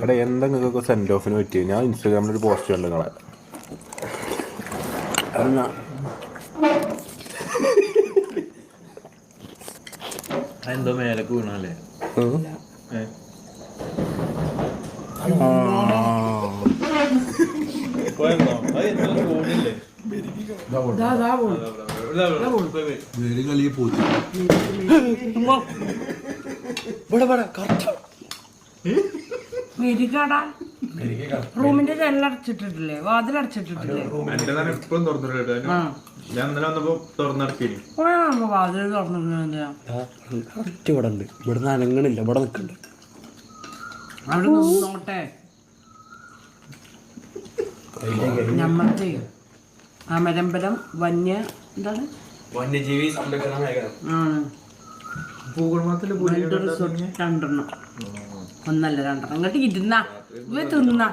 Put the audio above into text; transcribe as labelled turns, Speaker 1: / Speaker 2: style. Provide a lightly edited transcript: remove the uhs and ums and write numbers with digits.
Speaker 1: എടാ എന്താ നിങ്ങൾക്ക് സെൻഡ് ഓഫിന് പറ്റി? ഞാൻ ഇൻസ്റ്റാഗ്രാമിൽ ഒരു പോസ്റ്റ് കണ്ടു നിങ്ങളെ.
Speaker 2: എന്തോ മേലെ വീണല്ലേ?
Speaker 3: റൂമിന്റെ ജനലടച്ചിട്ടിട്ടില്ലേ? വാതിലടച്ചിട്ടിട്ടില്ലേ? വാതിൽ തുറന്നിട്ടില്ല.
Speaker 4: ഇവിടെ ഉണ്ട്. ഇവിടെ നനങ്ങണില്ല. ഇവിടെ നിൽക്കുന്നുണ്ട്.
Speaker 3: അവിടെ നിന്നോട്ടെ. നമ്മൾക്ക് അമരമ്പലം എന്താണ്
Speaker 4: വന്യജീവി സംരക്ഷണ മേഖല
Speaker 3: രണ്ടെണ്ണം, ഒന്നല്ല രണ്ടെണ്ണം. ഇങ്ങോട്ട് ഇരുന്ന തിന്ന